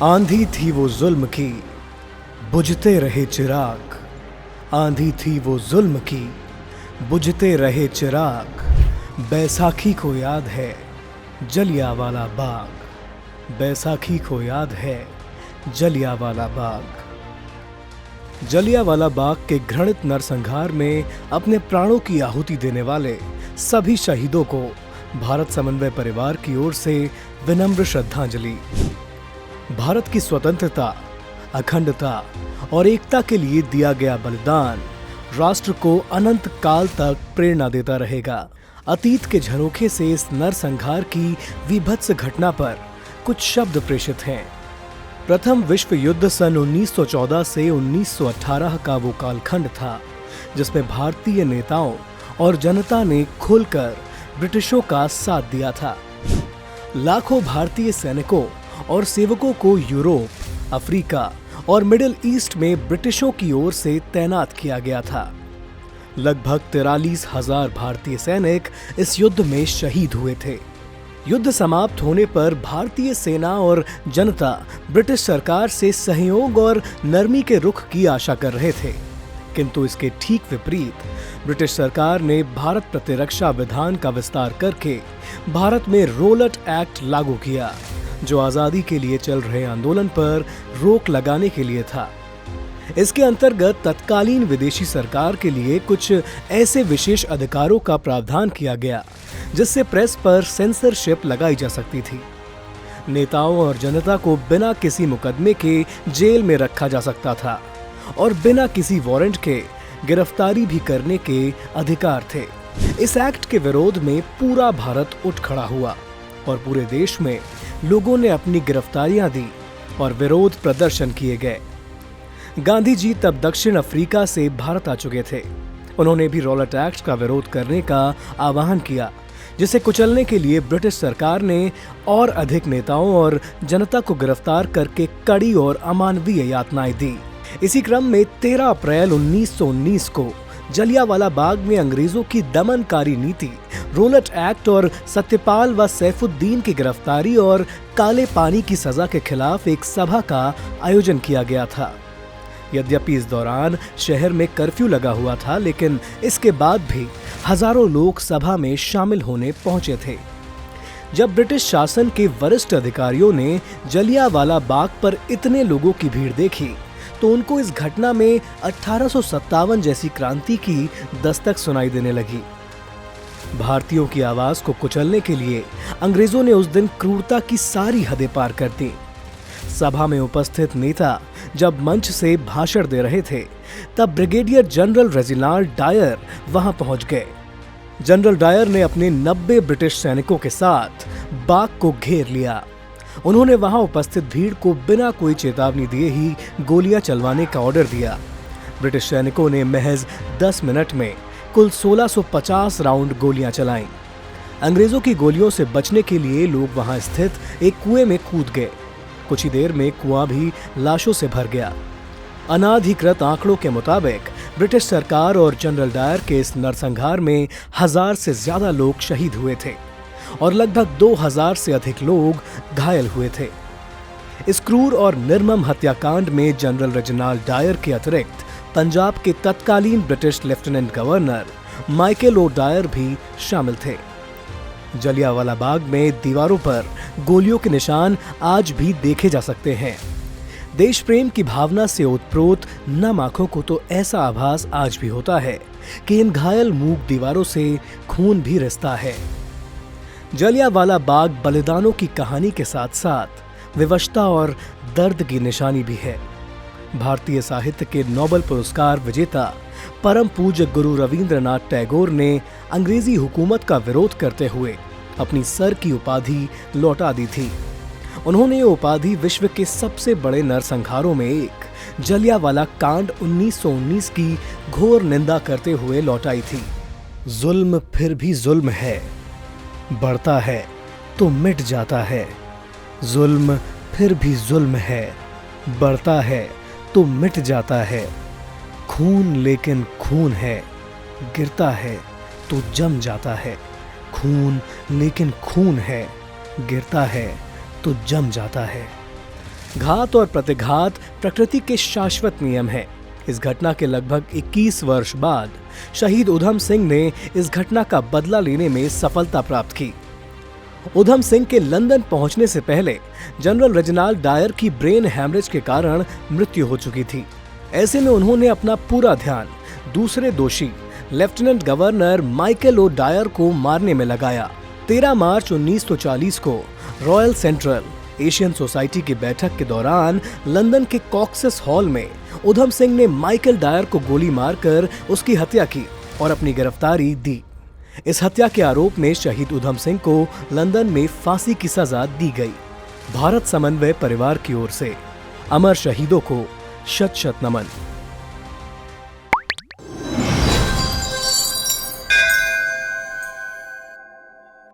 आंधी थी वो जुल्म की, बुझते रहे चिराग। आंधी थी वो जुल्म की, बुझते रहे चिराग। बैसाखी को याद है जलियांवाला बाग। बैसाखी को याद है जलियांवाला बाग। जलियांवाला बाग के घृणित नरसंहार में अपने प्राणों की आहुति देने वाले सभी शहीदों को भारत समन्वय परिवार की ओर से विनम्र श्रद्धांजलि। भारत की स्वतंत्रता, अखंडता और एकता के लिए दिया गया बलिदान राष्ट्र को अनंत काल तक प्रेरणा देता रहेगा। अतीत के झरोखे से इस नरसंहार की विभत्स घटना पर कुछ शब्द प्रेषित हैं। प्रथम विश्व युद्ध सन 1914 से 1918 का वो कालखंड था जिसमें भारतीय नेताओं और जनता ने खुलकर ब्रिटिशों का साथ दिया था। लाखों भारतीय सैनिकों और सेवकों को यूरोप, अफ्रीका और मिडिल ईस्ट में ब्रिटिशों की ओर से तैनात किया गया था। लगभग 43,000 भारतीय सैनिक इस युद्ध में शहीद हुए थे। युद्ध समाप्त होने पर भारतीय सेना और जनता ब्रिटिश सरकार से सहयोग और नरमी के रुख की आशा कर रहे थे, किंतु इसके ठीक विपरीत ब्रिटिश सरकार ने भारत प्रतिरक्षा विधान का विस्तार करके भारत में रोलट एक्ट लागू किया, जो आजादी के लिए चल रहे आंदोलन पर रोक लगाने के लिए था। इसके अंतर्गत तत्कालीन विदेशी सरकार के लिए कुछ ऐसे विशेष अधिकारों का प्रावधान किया गया जिससे प्रेस पर सेंसरशिप लगाई जा सकती थी। नेताओं और जनता को बिना किसी मुकदमे के जेल में रखा जा सकता था और बिना किसी वारंट के गिरफ्तारी भी करने के अधिकार थे। इस एक्ट के विरोध में पूरा भारत उठ खड़ा हुआ और पूरे देश में लोगों ने अपनी गिरफ्तारियां दी और विरोध प्रदर्शन किए गए। गांधी जी तब दक्षिण अफ्रीका से भारत आ चुके थे। उन्होंने भी रोलट एक्ट का विरोध करने का आह्वान किया, जिसे कुचलने के लिए ब्रिटिश सरकार ने और अधिक नेताओं और जनता को गिरफ्तार करके कड़ी और अमानवीय यातनाएं दी। इसी क्रम में 13 अप्रैल 1919 को जलियांवाला बाग में अंग्रेजों की दमनकारी नीति, रोलट एक्ट और सत्यपाल व सैफुद्दीन की गिरफ्तारी और काले पानी की सजा के खिलाफ एक सभा का आयोजन किया गया था। यद्यपि इस दौरान शहर में कर्फ्यू लगा हुआ था, लेकिन इसके बाद भी हजारों लोग सभा में शामिल होने पहुंचे थे। जब ब्रिटिश शासन के वरिष्ठ अधिकारियों ने जलियांवाला बाग पर इतने लोगों की भीड़ देखी तो उनको इस घटना में 1857 जैसी क्रांति की दस्तक सुनाई देने लगी। भारतीयों की आवाज को कुचलने के लिए अंग्रेजों ने उस दिन क्रूरता की सारी हदें पार कर दी। सभा में उपस्थित नेता जब मंच से भाषण दे रहे थे, तब ब्रिगेडियर जनरल रेजिनाल्ड डायर वहां पहुंच गए। जनरल डायर ने अपने 90 ब्रिटिश सैनिकों के साथ बाग को घेर लिया। उन्होंने वहां उपस्थित भीड़ को बिना कोई चेतावनी दिए ही गोलियां चलवाने का ऑर्डर दिया। ब्रिटिश सैनिकों ने महज 10 मिनट में कुल 1650 राउंड गोलियां चलाईं। अंग्रेजों की गोलियों से बचने के लिए लोग वहां स्थित एक कुएं में कूद गए। कुछ ही देर में कुआं भी लाशों से भर गया। अनाधिकृत आंकड़ों के मुताबिक ब्रिटिश सरकार और जनरल डायर के इस नरसंहार में 1000 से ज्यादा लोग शहीद हुए थे और लगभग 2000 से अधिक लोग घायल हुए थे। इस क्रूर और निर्मम हत्याकांड में जनरल रेजिनाल्ड डायर के अतिरिक्त पंजाब के तत्कालीन British lieutenant governor Michael O'Dwyer भी शामिल थे। जलियांवाला बाग में दीवारों पर गोलियों के निशान आज भी देखे जा सकते हैं। देश प्रेम की भावना से ओतप्रोत नम आंखों को तो ऐसा आभास आज भी होता है कि इन घायल मूक दीवारों से खून भी रिसता है। जलियांवाला बाग बलिदानों की कहानी के साथ साथ विवशता और दर्द की निशानी भी है। भारतीय साहित्य के नोबेल पुरस्कार विजेता परम पूज्य गुरु रविंद्रनाथ टैगोर ने अंग्रेजी हुकूमत का विरोध करते हुए अपनी सर की उपाधि लौटा दी थी। उन्होंने ये उपाधि विश्व के सबसे बड़े नरसंहारों में एक जलियांवाला कांड 1919 की घोर निंदा करते हुए लौटाई थी। जुल्म फिर भी जुल्म है, बढ़ता है तो मिट जाता है। जुल्म फिर भी जुल्म है, बढ़ता है तो मिट जाता है। खून लेकिन खून है, गिरता है तो जम जाता है। खून लेकिन खून है, गिरता है तो जम जाता है। घात और प्रतिघात प्रकृति के शाश्वत नियम हैं। इस घटना के लगभग 21 वर्ष बाद शहीद उधम सिंह ने इस घटना का बदला लेने में सफलता प्राप्त की। उधम सिंह के लंदन पहुंचने से पहले जनरल रेजिनाल्ड डायर की ब्रेन हैमरेज के कारण मृत्यु हो चुकी थी। ऐसे में उन्होंने अपना पूरा ध्यान दूसरे दोषी lieutenant governor Michael O'Dwyer को मारने में लगाया। 13 मार्च 1940 को रॉयल सेंट्रल एशियन सोसाइटी की बैठक के दौरान लंदन के कॉक्सेस हॉल में उधम सिंह ने माइकल डायर को गोली मारकर उसकी हत्या की और अपनी गिरफ्तारी दी। इस हत्या के आरोप में शहीद उधम सिंह को लंदन में फांसी की सजा दी गई। भारत समन्वय परिवार की ओर से अमर शहीदों को शत शत नमन।